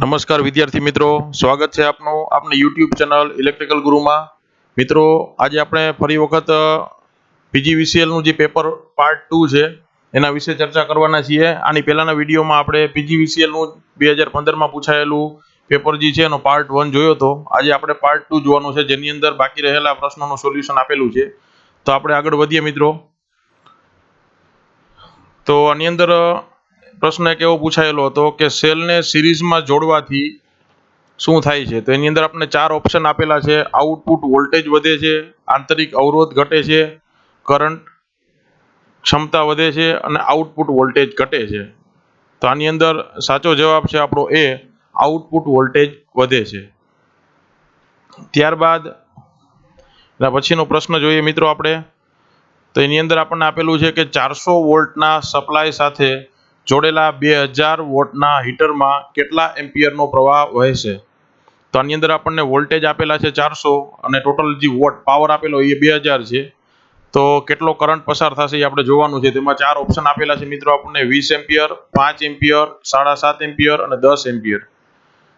નમસ્કાર વિદ્યાર્થી મિત્રો, સ્વાગત છે આપનું આપની યુટ્યુબ ચેનલ ઇલેક્ટ્રિકલ ગુરુમાં। મિત્રો આજે આપણે ફરી વખત PGVCL નું જે પેપર પાર્ટ 2 છે એના વિશે ચર્ચા કરવાના છીએ। આની પહેલાના વિડીયોમાં આપણે PGVCL નું 2015 માં પૂછાયેલું પેપર જે છે એનો પાર્ટ 1 જોયો હતો। આજે આપણે પાર્ટ 2 જોવાનું છે, જેની અંદર બાકી રહેલા પ્રશ્નોનું સોલ્યુશન આપેલું છે। તો આપણે આગળ વધીએ મિત્રો। તો આની અંદર પ્રશ્ન એક એવો પૂછાયેલો હતો કે સેલને સિરીઝમાં જોડવાથી શું થાય છે। તો એની અંદર આપણે ચાર ઓપ્શન આપેલા છે। આઉટપુટ વોલ્ટેજ વધે છે, આંતરિક અવરોધ ઘટે છે, કરંટ ક્ષમતા વધે છે અને આઉટપુટ વોલ્ટેજ ઘટે છે। તો આની અંદર સાચો જવાબ છે આપણો એ, આઉટપુટ વોલ્ટેજ વધે છે। ત્યારબાદ એના પછીનો પ્રશ્ન જોઈએ મિત્રો આપણે। તો એની અંદર આપણને આપેલું છે કે 400 વોલ્ટના સપ્લાય સાથે જોડેલા 2000 વોટના હીટરમાં કેટલા એમ્પિયરનો પ્રવાહ વહેશે। તો આની અંદર આપણને વોલ્ટેજ આપેલા છે 400 અને ટોટલ જે વોટ પાવર આપેલો એ 2000 છે। તો કેટલો કરંટ પસાર થશે એ આપણે જોવાનું છે। તેમાં ચાર ઓપ્શન આપેલા છે મિત્રો આપણને 20 એમ્પિયર, 5 એમ્પિયર, 7.5 એમ્પિયર અને 10 એમ્પિયર,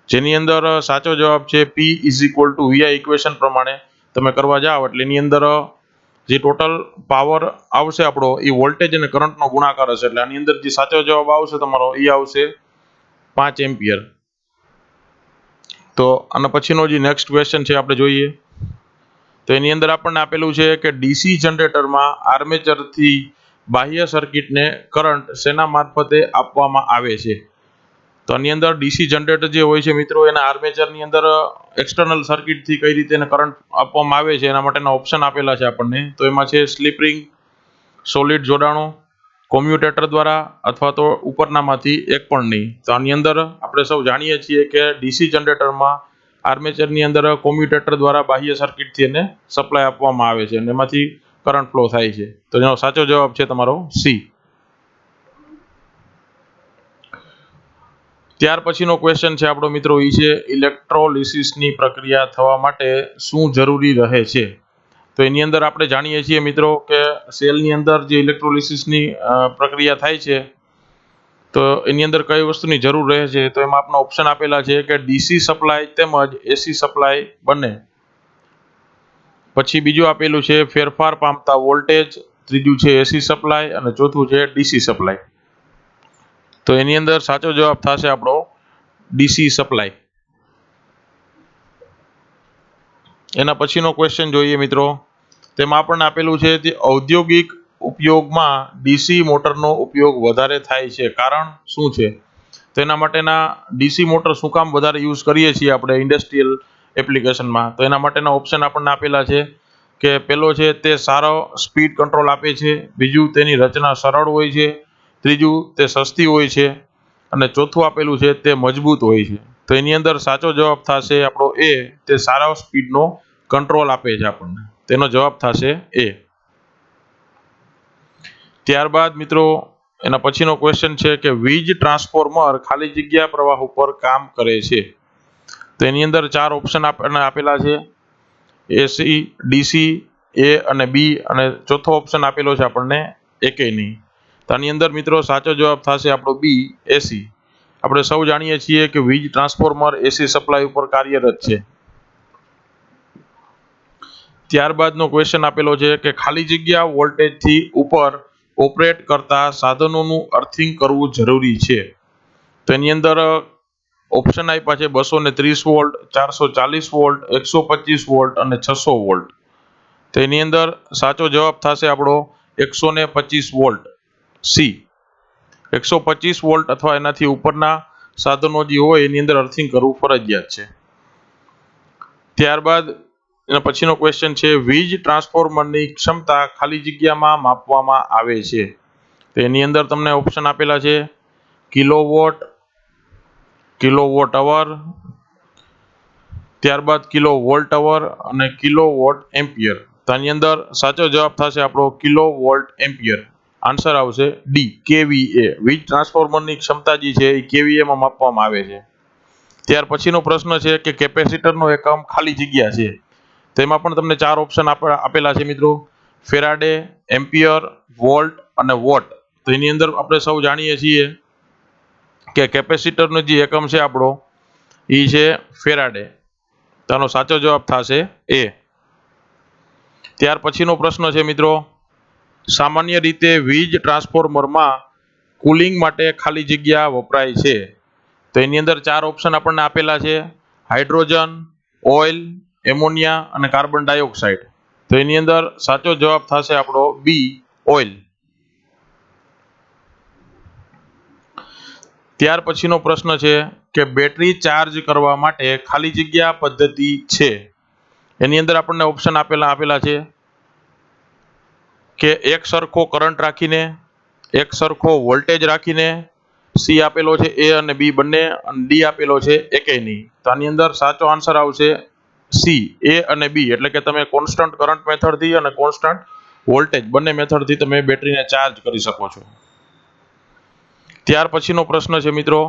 જેની અંદર સાચો જવાબ છે P = VI ઇક્વેશન પ્રમાણે તમે કરવા જાઓ એટલે એની અંદર જે ટોટલ પાવર આવશે આપણો એ વોલ્ટેજ અને કરંટનો ગુણાકાર હશે, એટલે આની અંદર જે સાચો જવાબ આવશે તમારો એ આવશે 5 એમ્પિયર। તો આના પછીનો જે નેક્સ્ટ ક્વેશ્ચન છે આપણે જોઈએ। તો એની અંદર આપણને આપેલું છે કે ડીસી જનરેટરમાં આર્મેચરથી બાહ્ય સર્કિટને કરંટ શેના મારફતે આપવામાં આવે છે। તો આની અંદર ડીસી જનરેટર જે હોય છે મિત્રો એના આર્મેચરની અંદર એક્સટર્નલ સર્કિટથી કઈ રીતે એને કરંટ આપવામાં આવે છે એના માટેના ઓપ્શન આપેલા છે આપણને। તો એમાં છે સ્લીપ રિંગ, સોલિડ જોડાણો, કોમ્યુટેટર દ્વારા અથવા તો ઉપરનામાંથી એક પણ નહીં। તો આની અંદર આપણે સૌ જાણીએ છીએ કે ડીસી જનરેટરમાં આર્મેચરની અંદર કોમ્યુટેટર દ્વારા બાહ્ય સર્કિટથી એને સપ્લાય આપવામાં આવે છે અને એમાંથી કરંટ ફ્લો થાય છે। તો એનો સાચો જવાબ છે તમારો સી। ત્યાર પછીનો ક્વેશ્ચન છે આપણો મિત્રો એ છે ઇલેક્ટ્રોલિસિસની પ્રક્રિયા થવા માટે શું જરૂરી રહે છે। તો એની અંદર આપણે જાણીએ છીએ મિત્રો કે સેલની અંદર જે ઇલેક્ટ્રોલિસિસની પ્રક્રિયા થાય છે તો એની અંદર કઈ વસ્તુની જરૂર રહે છે। તો એમાં આપણા ઓપ્શન આપેલા છે કે ડીસી સપ્લાય તેમજ એસી સપ્લાય બંને, પછી બીજું આપેલું છે ફેરફાર પામતા વોલ્ટેજ, ત્રીજું છે એસી સપ્લાય અને ચોથું છે ડીસી સપ્લાય। તો એની અંદર સાચો જવાબ થશે આપણો ડીસી સપ્લાય। એના પછીનો ક્વેશ્ચન જોઈએ મિત્રો। તેમાં આપણને આપેલું છે કે ઔદ્યોગિક ઉપયોગમાં ડીસી મોટરનો ઉપયોગ વધારે થાય છે, કારણ શું છે। તો એના માટેના ડીસી મોટર શું કામ વધારે યુઝ કરીએ છીએ આપણે ઇન્ડસ્ટ્રીયલ એપ્લિકેશનમાં। તો એના માટેના ઓપ્શન આપણને આપેલા છે કે પહેલો છે તે સારો સ્પીડ કંટ્રોલ આપે છે, બીજું તેની રચના સરળ હોય છે, ત્રીજું તે સસ્તી હોય છે અને ચોથું આપેલું છે તે મજબૂત હોય છે। તો એની અંદર સાચો જવાબ થશે આપણો એ, તે સારા સ્પીડનો કંટ્રોલ આપે છે આપણને, તેનો જવાબ થશે એ। ત્યારબાદ મિત્રો એના પછીનો ક્વેશ્ચન છે કે વીજ ટ્રાન્સફોર્મર ખાલી જગ્યા પ્રવાહ ઉપર કામ કરે છે। તો એની અંદર ચાર ઓપ્શન આપણને આપેલા છે એસી, ડીસી, એ અને બી, અને ચોથો ઓપ્શન આપેલો છે આપણને એકેય નહીં। તો આની અંદર મિત્રો સાચો જવાબ થશે આપણો બી, એસી। આપણે સૌ જાણીએ છીએ કે વીજ ટ્રાન્સફોર્મર એસી સપ્લાય ઉપર કાર્યરત છે। ત્યારબાદનો ક્વેશ્ચન આપેલો છે કે ખાલી જગ્યા વોલ્ટેજથી ઉપર ઓપરેટ કરતા સાધનોનું અર્થિંગ કરવું જરૂરી છે। તો એની અંદર ઓપ્શન આપ્યા છે 230 વોલ્ટ, 440 વોલ્ટ, 125 વોલ્ટ અને 600 વોલ્ટ। તો એની અંદર સાચો જવાબ થશે આપણો 125 વોલ્ટ, સી। 125 વોલ્ટ અથવા એનાથી ઉપરના સાધનો જે હોય એની અંદર અર્થિંગ કરવું ફરજિયાત છે। ત્યારબાદ એના પછીનો ક્વેશ્ચન છે વીજ ટ્રાન્સફોર્મરની ક્ષમતા ખાલી જગ્યામાં માપવામાં આવે છે। તો એની અંદર તમને ઓપ્શન આપેલા છે કિલોવોટ, કિલોવોટ અવર, ત્યારબાદ કિલો વોલ્ટ અવર અને કિલોવોટ એમ્પિયર। તો આની અંદર સાચો જવાબ થશે આપણો કિલોવોલ્ટ એમ્પિયર। આન્સર આવશે ડી, કેવીએ। વીજ ટ્રાન્સફોર્મરની ક્ષમતા જે છે એ કેવીએમાં માપવામાં આવે છે। ત્યાર પછીનો પ્રશ્ન છે કે કેપેસિટરનો એકમ ખાલી જગ્યા છે। તેમાં પણ તમને ચાર ઓપ્શન આપેલા છે મિત્રો ફેરાડે, એમ્પિયર, વોલ્ટ અને વોટ। તો એની અંદર આપણે સૌ જાણીએ છીએ કે કેપેસિટરનો જે એકમ છે આપણો એ છે ફેરાડે. તો આનો સાચો જવાબ થશે એ. ત્યાર પછીનો પ્રશ્ન છે મિત્રો, સામાન્ય રીતે વીજ ટ્રાન્સફોર્મરમાં કુલિંગ માટે ખાલી જગ્યા વપરાય છે. તો એની અંદર 4 ઓપ્શન આપણને આપેલા છે: હાઇડ્રોજન, ઓઇલ, એમોનિયા અને કાર્બન ડાયોક્સાઇડ. તો એની અંદર સાચો જવાબ થશે આપણો બી, ઓઇલ. ત્યાર પછીનો પ્રશ્ન છે કે બેટરી ચાર્જ કરવા માટે ખાલી જગ્યા પદ્ધતિ છે. એની અંદર આપણને ઓપ્શન આપેલા છે કે એક સરખો કરંટ રાખીને, એક સરખો વોલ્ટેજ રાખીને, સી આપેલો છે એ અને બી બંને, અને ડી આપેલો છે એકેય નહીં. તો આની અંદર સાચો આન્સર આવશે સી, એ અને બી. એટલે કે તમે કોન્સ્ટન્ટ કરંટ મેથડથી અને કોન્સ્ટન્ટ વોલ્ટેજ બંને મેથડથી તમે બેટરીને ચાર્જ કરી શકો છો. ત્યાર પછીનો પ્રશ્ન છે મિત્રો,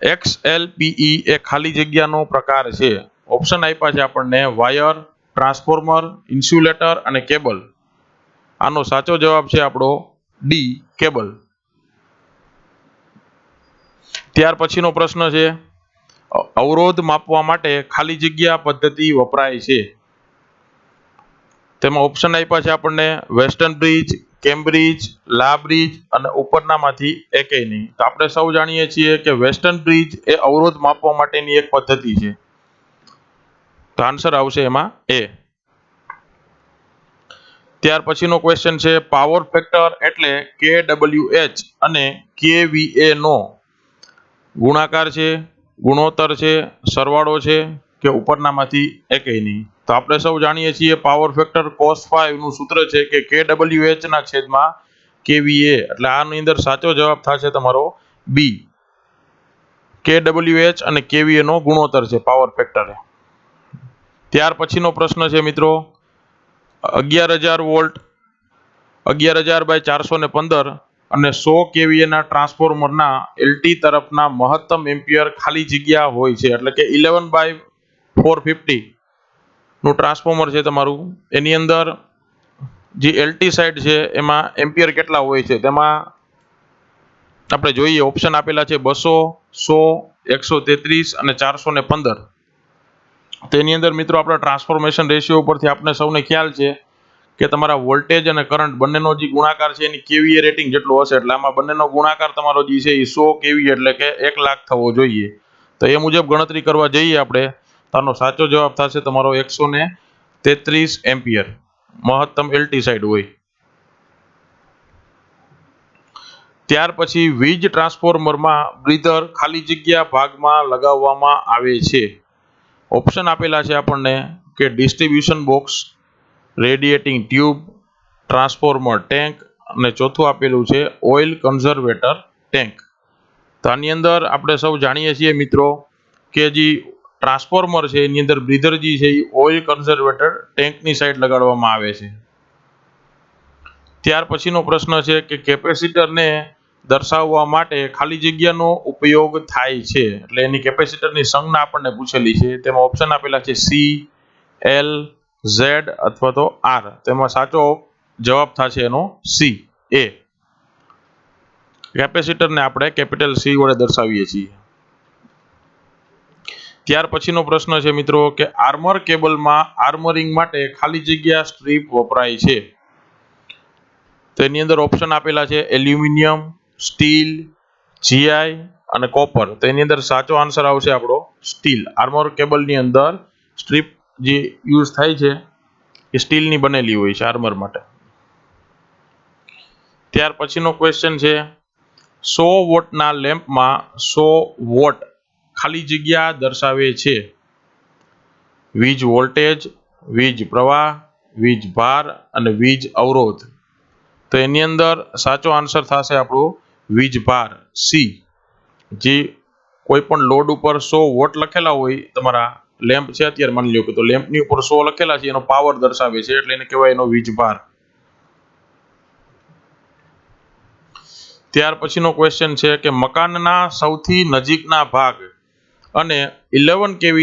XLPE એ ખાલી જગ્યાનો પ્રકાર છે. ઓપ્શન આપ્યા છે આપણને વાયર, ટ્રાન્સફોર્મર, ઇન્સ્યુલેટર અને કેબલ. આનો સાચો જવાબ છે આપણો ડી, કેબલ. ત્યાર પછીનો પ્રશ્ન છે, અવરોધ માપવા માટે ખાલી જગ્યા પદ્ધતિ વપરાય છે. તેમાં ઓપ્શન આપ્યા છે આપણને વેસ્ટર્ન બ્રિજ, કેમ્બ્રિજ, લા બ્રિજ અને ઉપરનામાંથી એકેય નહીં. તો આપણે સૌ જાણીએ છીએ કે વેસ્ટર્ન બ્રિજ એ અવરોધ માપવા માટેની એક પદ્ધતિ છે. તો આન્સર આવશે એમાં એ. ત્યાર પછીનો ક્વેશ્ચન છે, પાવર ફેક્ટર એટલે KWH અને KVA નો ગુણાકાર છે, ગુણોત્તર છે, સરવાળો છે કે ઉપરનામાંથી એકેય નહીં. તો આપણે સૌ જાણીએ છીએ પાવર ફેક્ટર cos⁵ નું સૂત્ર છે કે KWH ના છેદમાં KVA. એટલે આની અંદર સાચો જવાબ થશે તમારો બી, KWH અને KVA નો ગુણોત્તર છે પાવર ફેક્ટર. ત્યાર પછીનો પ્રશ્ન છે મિત્રો, 11,000 વોલ્ટ, 11,000/415 અને 100 kVA ના ટ્રાન્સફોર્મરના LT તરફના મહત્તમ એમ્પિયર ખાલી જગ્યા હોય છે. એટલે કે 11/450 નું ટ્રાન્સફોર્મર છે તમારું. એની અંદર જે LT સાઈડ છે એમાં એમ્પિયર કેટલા હોય છે તેમાં આપણે જોઈએ. ઓપ્શન આપેલા છે 200, 100, 133 અને 415. તેની અંદર મિત્રો આપણા ટ્રાન્સફોર્મેશન રેશિયો ઉપરથી આપણે સૌને ખ્યાલ છે કે તમારા વોલ્ટેજ અને કરંટ બંનેનો જે ગુણાકાર છે એની KVA રેટિંગ જેટલો હશે. એટલે આમાં બંનેનો ગુણાકાર તમારો જે છે એ 100 kVA એટલે કે 1 લાખ થવો જોઈએ. તો એ મુજબ ગણતરી કરવા જઈએ આપણે, તો આનો સાચો જવાબ થશે તમારો 133 એમ્પિયર મહત્તમ LT સાઈડ હોય. ત્યાર પછી વીજ ટ્રાન્સફોર્મરમાં બ્રીધર ખાલી જગ્યા ભાગમાં લગાવવામાં આવે છે. ઓપ્શન આપેલા છે આપણને કે distribution box, radiating tube, transformer tank અને ચોથું આપેલું છે ઓઇલ કન્ઝર્વેટર ટેન્ક. તો આની અંદર આપણે સૌ જાણીએ છીએ મિત્રો કે જે ટ્રાન્સફોર્મર છે એની અંદર બ્રીધર જે છે એ ઓઇલ કન્ઝર્વેટર ટેન્કની સાઈડ લગાડવામાં આવે છે. ત્યાર પછીનો પ્રશ્ન છે કે કેપેસિટરને દર્શાવવા માટે ખાલી જગ્યાનો ઉપયોગ થાય છે. એટલે એની કેપેસિટરની સંજ્ઞા આપણને પૂછેલી છે. તેમાં ઓપ્શન આપેલા છે સી, એલ, ઝેડ અથવા તો આર. તેમાં સાચો જવાબ થશે એનો સી, એ. કેપેસિટરને આપણે કેપિટલ સી વડે દર્શાવીએ છીએ. ત્યાર પછીનો પ્રશ્ન છે મિત્રો કે આર્મર કેબલમાં આર્મરિંગ માટે ખાલી જગ્યા સ્ટ્રીપ વપરાય છે. તેની અંદર ઓપ્શન આપેલા છે એલ્યુમિનિયમ, સ્ટીલ, જીઆઈ અને કોપર. તો એની અંદર સાચો આન્સર આવશે આપણો સ્ટીલ. આર્મર કેબલની અંદર સ્ટ્રીપ જે યુઝ થાય છે એ સ્ટીલની બનેલી હોય છે આર્મર માટે. ત્યાર પછીનો ક્વેશ્ચન છે, 100 વોટના લેમ્પમાં 100 વોટ ખાલી જગ્યા દર્શાવે છે. વીજ વોલ્ટેજ, વીજ પ્રવાહ, વીજ ભાર અને વીજ અવરોધ. તો એની અંદર સાચો આન્સર થશે આપણો વીજ ભાર, સી. જે કોઈ પણ લોડ ઉપર 100 વોટ લખેલા હોય, તમારા લેમ્પ છે અત્યારે માની લો કે તો લેમ્પની ઉપર 100 લખેલા છે, એનો પાવર દર્શાવે છે એટલે એને કહેવાય એનો વીજ ભાર. ત્યાર પછીનો ક્વેશ્ચન છે કે મકાનના સૌથી નજીકના ભાગ અને 11 kV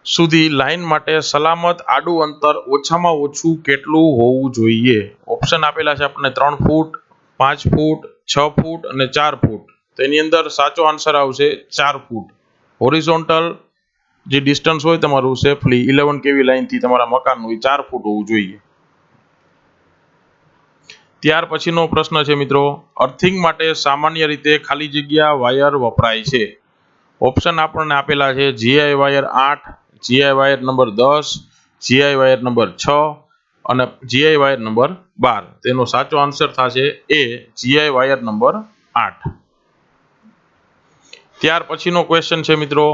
સુધી લાઈન માટે સલામત આડું અંતર ઓછામાં ઓછું કેટલું હોવું જોઈએ. ઓપ્શન આપેલા છે આપણને 3 ફૂટ, 5 ફૂટ, 6 ફૂટ અને 4 ફૂટ. તો એની અંદર સાચો આન્સર આવશે 4 ફૂટ. હોરિઝોન્ટલ જે ડિસ્ટન્સ હોય તમારું સેફલી 11 kV લાઇનથી તમારા મકાનનું એ 4 ફૂટ હોવું જોઈએ. ત્યાર પછીનો પ્રશ્ન છે મિત્રો, અર્થિંગ માટે સામાન્ય રીતે ખાલી જગ્યા વાયર વપરાય છે. ઓપ્શન આપણને આપેલા છે GI wire 8, GI wire number 10, GI wire number 6 અને GI વાયર નંબર 12. તેનો સાચો આન્સર થશે એ GI વાયર નંબર 8. ત્યાર પછીનો ક્વેશ્ચન છે મિત્રો,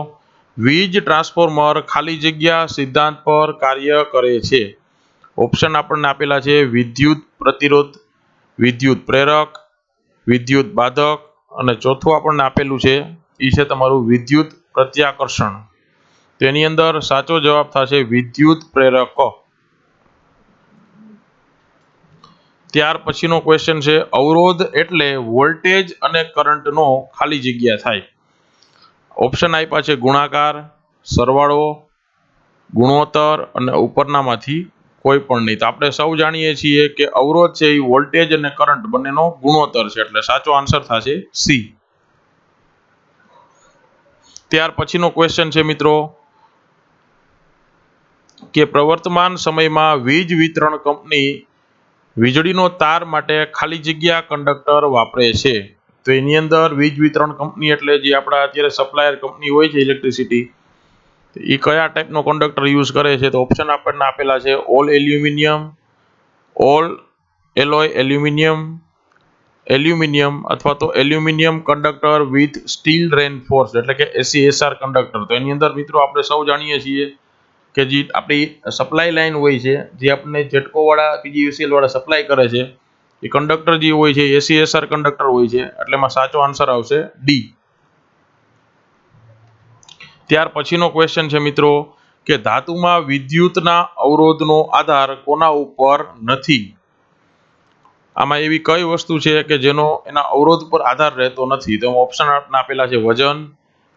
વીજ ટ્રાન્સફોર્મર ખાલી જગ્યા સિદ્ધાંત પર કાર્ય કરે છે. ઓપ્શન આપણને આપેલા છે વિદ્યુત પ્રતિરોધ, વિદ્યુત પ્રેરક, વિદ્યુત બાધક અને ચોથું આપણને આપેલું છે એ છે તમારું વિદ્યુત પ્રત્યાકર્ષણ. તેની અંદર સાચો જવાબ થશે વિદ્યુત પ્રેરક. ત્યાર પછીનો ક્વેશ્ચન છે, અવરોધ એટલે વોલ્ટેજ અને કરંટનો ખાલી જગ્યા થાય. ઓપ્શન આપ્યા છે ગુણાકાર, સરવાળો, ગુણોત્તર અને ઉપરનામાંથી કોઈ પણ નહીં. તો આપણે સૌ જાણીએ છીએ કે અવરોધ છે એ વોલ્ટેજ અને કરંટ બંનેનો ગુણોત્તર છે, એટલે સાચો આન્સર થશે સી. ત્યાર પછીનો ક્વેશ્ચન છે મિત્રો કે પ્રવર્તમાન સમયમાં વીજ વિતરણ કંપની વીજળીનો તાર માટે ખાલી જગ્યા કંડક્ટર વાપરે છે. તો એની અંદર વીજ વિતરણ કંપની એટલે જે આપણા અત્યારે સપ્લાયર કંપની હોય છે ઇલેક્ટ્રિસિટી, એ કયા ટાઈપનો કંડક્ટર યુઝ કરે છે? તો ઓપ્શન આપણને આપેલા છે all aluminium, all alloy aluminium, aluminium અથવા તો એલ્યુમિનિયમ કંડક્ટર વિથ સ્ટીલ રેનફોર્સ એટલે કે ACSR કંડક્ટર. તો એની અંદર મિત્રો આપણે સૌ જાણીએ છીએ કે જે આપણી સપ્લાય લાઈન હોય છે, જે આપણને જેટકો વાળા PGVCL વાળા સપ્લાય કરે છે, એ કંડક્ટર જે હોય છે ACSR કંડક્ટર હોય છે, એટલે એમાં સાચો આન્સર આવશે ડી. ત્યાર પછીનો ક્વેશ્ચન છે મિત્રો કે ધાતુમાં વિદ્યુતના અવરોધનો આધાર કોના ઉપર નથી? આમાં એવી કઈ વસ્તુ છે કે જેનો એના અવરોધ પર આધાર રહેતો નથી? તો ઓપ્શન આપેલા છે વજન,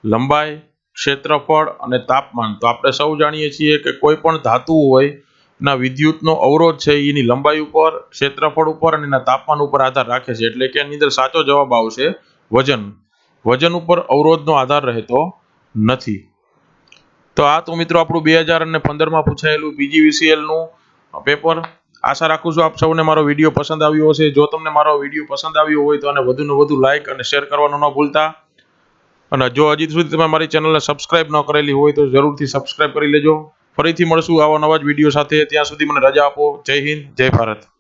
લંબાઈ, ક્ષેત્રફળ અને તાપમાન. તો આપણે સૌ જાણીએ છીએ કે કોઈ પણ ધાતુ હોય એના વિદ્યુતનો અવરોધ છે એની લંબાઈ ઉપર, ક્ષેત્રફળ ઉપર અને એના તાપમાન ઉપર આધાર રાખે છે, એટલે કે એની અંદર સાચો જવાબ આવશે વજન. વજન ઉપર અવરોધનો આધાર રહેતો નથી. તો આ તો મિત્રો આપણું 2015માં પૂછાયેલું PGVCL નું પેપર. આશા રાખું છું આપ સૌને મારો વિડીયો પસંદ આવ્યો હશે. જો તમને મારો વિડીયો પસંદ આવ્યો હોય તો આને વધુને વધુ લાઈક અને શેર કરવાનું ન ભૂલતા. અને જો હજી સુધી તમે મારી ચેનલને સબસ્ક્રાઇબ ન કરેલી હોય તો જરૂરથી સબસ્ક્રાઇબ કરી લેજો. ફરીથી મળશું આવા નવા જ વિડીયો સાથે. ત્યાં સુધી મને રજા આપો. જય હિન્દ, જય ભારત.